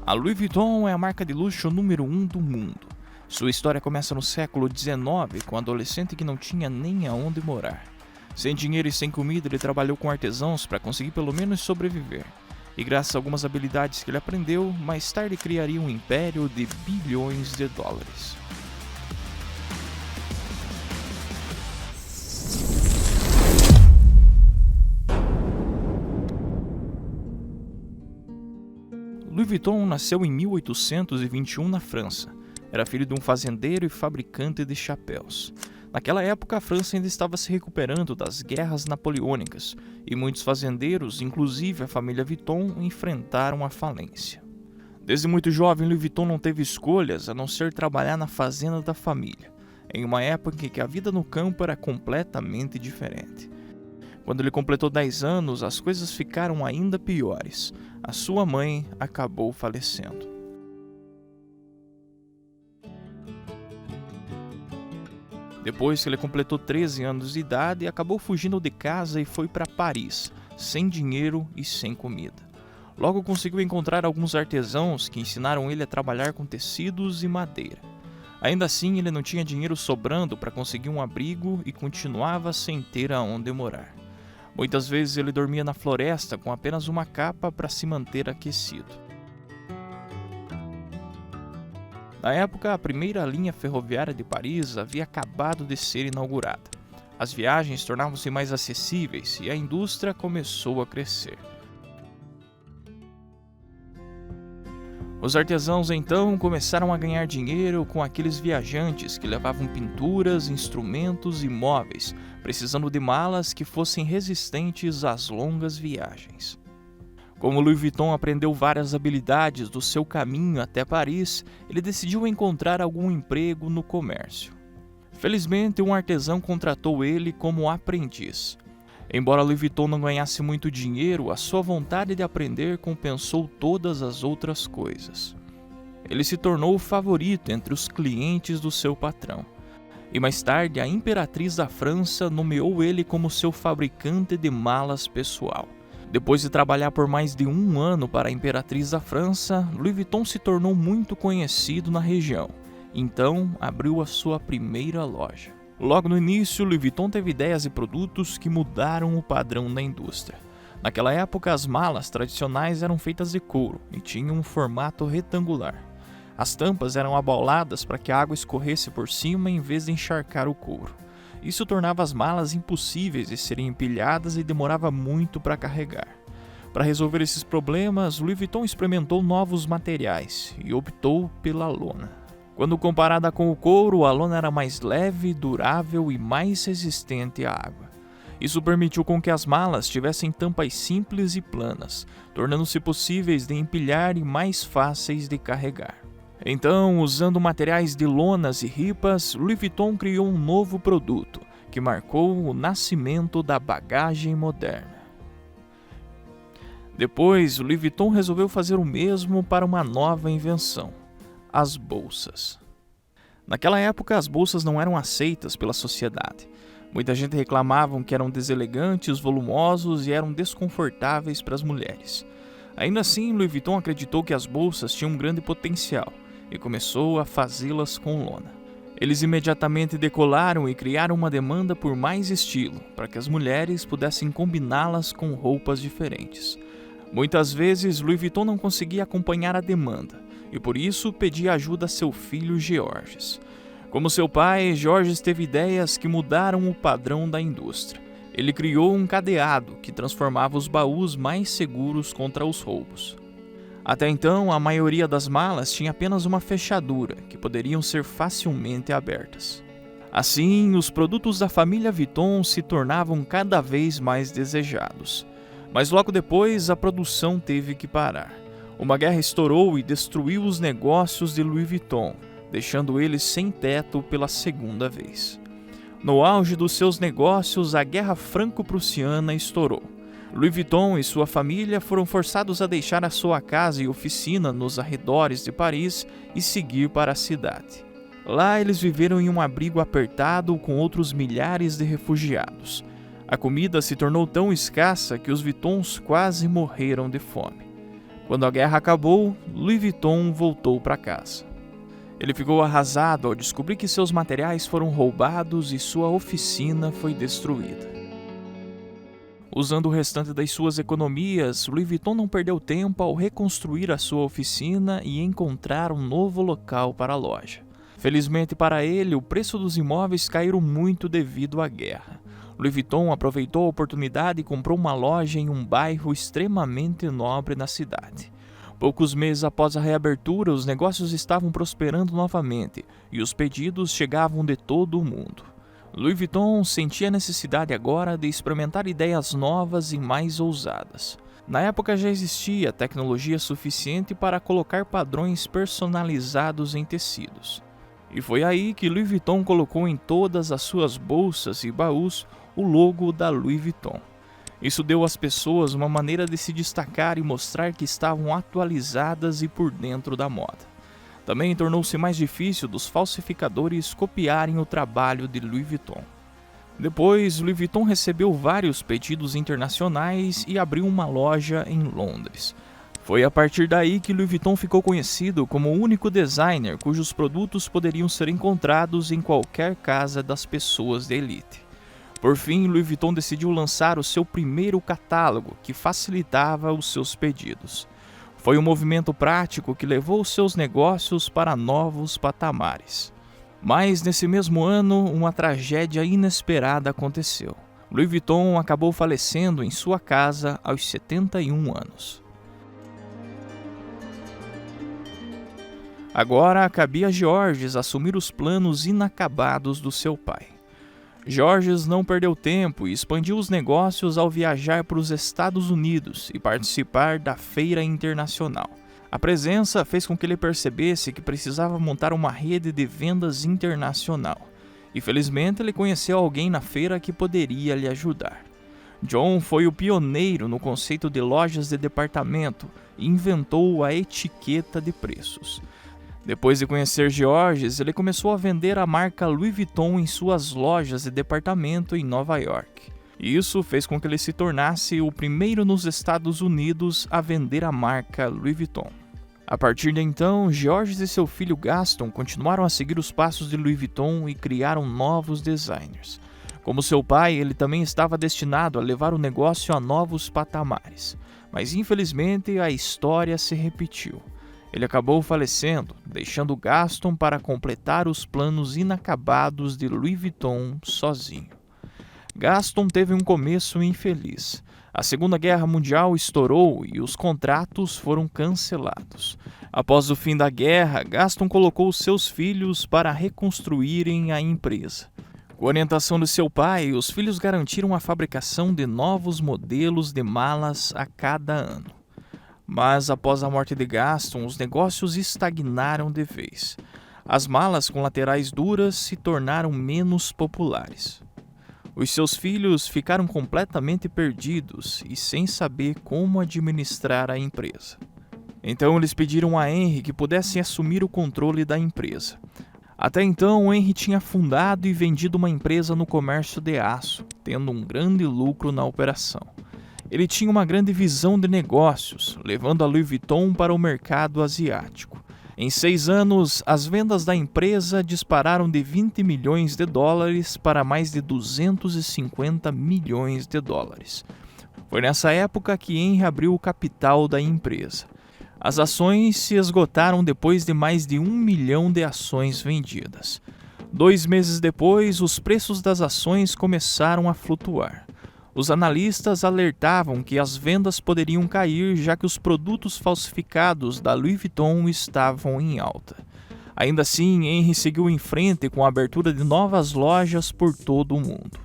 A Louis Vuitton é a marca de luxo número 1 do mundo. Sua história começa no século XIX, com um adolescente que não tinha nem aonde morar. Sem dinheiro e sem comida, ele trabalhou com artesãos para conseguir pelo menos sobreviver. E graças a algumas habilidades que ele aprendeu, mais tarde criaria um império de bilhões de dólares. Louis Vuitton nasceu em 1821 na França. Era filho de um fazendeiro e fabricante de chapéus. Naquela época, a França ainda estava se recuperando das guerras napoleônicas e muitos fazendeiros, inclusive a família Vuitton, enfrentaram a falência. Desde muito jovem, Louis Vuitton não teve escolhas a não ser trabalhar na fazenda da família, em uma época em que a vida no campo era completamente diferente. Quando ele completou 10 anos, as coisas ficaram ainda piores. A sua mãe acabou falecendo. Depois que ele completou 13 anos de idade, acabou fugindo de casa e foi para Paris, sem dinheiro e sem comida. Logo conseguiu encontrar alguns artesãos que ensinaram ele a trabalhar com tecidos e madeira. Ainda assim, ele não tinha dinheiro sobrando para conseguir um abrigo e continuava sem ter aonde morar. Muitas vezes ele dormia na floresta com apenas uma capa para se manter aquecido. Na época, a primeira linha ferroviária de Paris havia acabado de ser inaugurada. As viagens tornavam-se mais acessíveis e a indústria começou a crescer. Os artesãos então começaram a ganhar dinheiro com aqueles viajantes que levavam pinturas, instrumentos e móveis, precisando de malas que fossem resistentes às longas viagens. Como Louis Vuitton aprendeu várias habilidades do seu caminho até Paris, ele decidiu encontrar algum emprego no comércio. Felizmente, um artesão contratou ele como aprendiz. Embora Louis Vuitton não ganhasse muito dinheiro, a sua vontade de aprender compensou todas as outras coisas. Ele se tornou o favorito entre os clientes do seu patrão. E mais tarde, a imperatriz da França nomeou ele como seu fabricante de malas pessoal. Depois de trabalhar por mais de 1 ano para a imperatriz da França, Louis Vuitton se tornou muito conhecido na região. Então, abriu a sua primeira loja. Logo no início, Louis Vuitton teve ideias e produtos que mudaram o padrão da indústria. Naquela época, as malas tradicionais eram feitas de couro e tinham um formato retangular. As tampas eram abauladas para que a água escorresse por cima em vez de encharcar o couro. Isso tornava as malas impossíveis de serem empilhadas e demorava muito para carregar. Para resolver esses problemas, Louis Vuitton experimentou novos materiais e optou pela lona. Quando comparada com o couro, a lona era mais leve, durável e mais resistente à água. Isso permitiu com que as malas tivessem tampas simples e planas, tornando-se possíveis de empilhar e mais fáceis de carregar. Então, usando materiais de lonas e ripas, Louis Vuitton criou um novo produto, que marcou o nascimento da bagagem moderna. Depois, Louis Vuitton resolveu fazer o mesmo para uma nova invenção: as bolsas. Naquela época, as bolsas não eram aceitas pela sociedade. Muita gente reclamava que eram deselegantes, volumosos e eram desconfortáveis para as mulheres. Ainda assim, Louis Vuitton acreditou que as bolsas tinham um grande potencial e começou a fazê-las com lona. Eles imediatamente decolaram e criaram uma demanda por mais estilo, para que as mulheres pudessem combiná-las com roupas diferentes. Muitas vezes, Louis Vuitton não conseguia acompanhar a demanda, e por isso pedia ajuda a seu filho Georges. Como seu pai, Georges teve ideias que mudaram o padrão da indústria. Ele criou um cadeado que transformava os baús mais seguros contra os roubos. Até então, a maioria das malas tinha apenas uma fechadura, que poderiam ser facilmente abertas. Assim, os produtos da família Vuitton se tornavam cada vez mais desejados. Mas logo depois, a produção teve que parar. Uma guerra estourou e destruiu os negócios de Louis Vuitton, deixando ele sem teto pela segunda vez. No auge dos seus negócios, a Guerra Franco-Prussiana estourou. Louis Vuitton e sua família foram forçados a deixar a sua casa e oficina nos arredores de Paris e seguir para a cidade. Lá eles viveram em um abrigo apertado com outros milhares de refugiados. A comida se tornou tão escassa que os Vuittons quase morreram de fome. Quando a guerra acabou, Louis Vuitton voltou para casa. Ele ficou arrasado ao descobrir que seus materiais foram roubados e sua oficina foi destruída. Usando o restante das suas economias, Louis Vuitton não perdeu tempo ao reconstruir a sua oficina e encontrar um novo local para a loja. Felizmente para ele, o preço dos imóveis caiu muito devido à guerra. Louis Vuitton aproveitou a oportunidade e comprou uma loja em um bairro extremamente nobre na cidade. Poucos meses após a reabertura, os negócios estavam prosperando novamente e os pedidos chegavam de todo o mundo. Louis Vuitton sentia a necessidade agora de experimentar ideias novas e mais ousadas. Na época já existia tecnologia suficiente para colocar padrões personalizados em tecidos. E foi aí que Louis Vuitton colocou em todas as suas bolsas e baús o logo da Louis Vuitton. Isso deu às pessoas uma maneira de se destacar e mostrar que estavam atualizadas e por dentro da moda. Também tornou-se mais difícil dos falsificadores copiarem o trabalho de Louis Vuitton. Depois, Louis Vuitton recebeu vários pedidos internacionais e abriu uma loja em Londres. Foi a partir daí que Louis Vuitton ficou conhecido como o único designer cujos produtos poderiam ser encontrados em qualquer casa das pessoas de elite. Por fim, Louis Vuitton decidiu lançar o seu primeiro catálogo, que facilitava os seus pedidos. Foi um movimento prático que levou seus negócios para novos patamares. Mas nesse mesmo ano, uma tragédia inesperada aconteceu. Louis Vuitton acabou falecendo em sua casa aos 71 anos. Agora cabia a Georges assumir os planos inacabados do seu pai. Georges não perdeu tempo e expandiu os negócios ao viajar para os Estados Unidos e participar da Feira Internacional. A presença fez com que ele percebesse que precisava montar uma rede de vendas internacional. E felizmente ele conheceu alguém na feira que poderia lhe ajudar. John foi o pioneiro no conceito de lojas de departamento e inventou a etiqueta de preços. Depois de conhecer Georges, ele começou a vender a marca Louis Vuitton em suas lojas de departamento em Nova York. Isso fez com que ele se tornasse o primeiro nos Estados Unidos a vender a marca Louis Vuitton. A partir de então, Georges e seu filho Gaston continuaram a seguir os passos de Louis Vuitton e criaram novos designers. Como seu pai, ele também estava destinado a levar o negócio a novos patamares. Mas infelizmente a história se repetiu. Ele acabou falecendo, deixando Gaston para completar os planos inacabados de Louis Vuitton sozinho. Gaston teve um começo infeliz. A Segunda Guerra Mundial estourou e os contratos foram cancelados. Após o fim da guerra, Gaston colocou seus filhos para reconstruírem a empresa. Com a orientação de seu pai, os filhos garantiram a fabricação de novos modelos de malas a cada ano. Mas após a morte de Gaston, os negócios estagnaram de vez. As malas com laterais duras se tornaram menos populares. Os seus filhos ficaram completamente perdidos e sem saber como administrar a empresa. Então eles pediram a Henry que pudesse assumir o controle da empresa. Até então, Henry tinha fundado e vendido uma empresa no comércio de aço, tendo um grande lucro na operação. Ele tinha uma grande visão de negócios, levando a Louis Vuitton para o mercado asiático. Em 6 anos, as vendas da empresa dispararam de 20 milhões de dólares para mais de 250 milhões de dólares. Foi nessa época que Henry abriu o capital da empresa. As ações se esgotaram depois de mais de 1 milhão de ações vendidas. 2 meses depois, os preços das ações começaram a flutuar. Os analistas alertavam que as vendas poderiam cair já que os produtos falsificados da Louis Vuitton estavam em alta. Ainda assim, Henry seguiu em frente com a abertura de novas lojas por todo o mundo.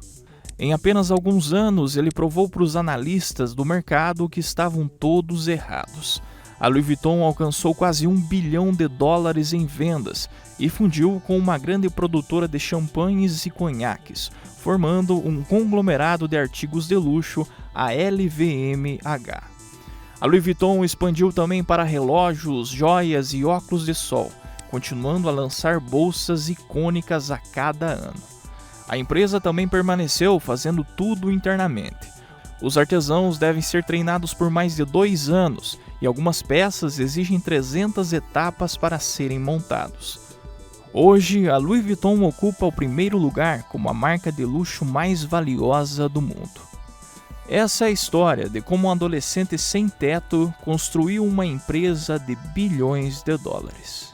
Em apenas alguns anos, ele provou para os analistas do mercado que estavam todos errados. A Louis Vuitton alcançou quase 1 bilhão de dólares em vendas e fundiu com uma grande produtora de champanhes e conhaques, formando um conglomerado de artigos de luxo, a LVMH. A Louis Vuitton expandiu também para relógios, joias e óculos de sol, continuando a lançar bolsas icônicas a cada ano. A empresa também permaneceu fazendo tudo internamente. Os artesãos devem ser treinados por mais de 2 anos e algumas peças exigem 300 etapas para serem montados. Hoje, a Louis Vuitton ocupa o primeiro lugar como a marca de luxo mais valiosa do mundo. Essa é a história de como um adolescente sem teto construiu uma empresa de bilhões de dólares.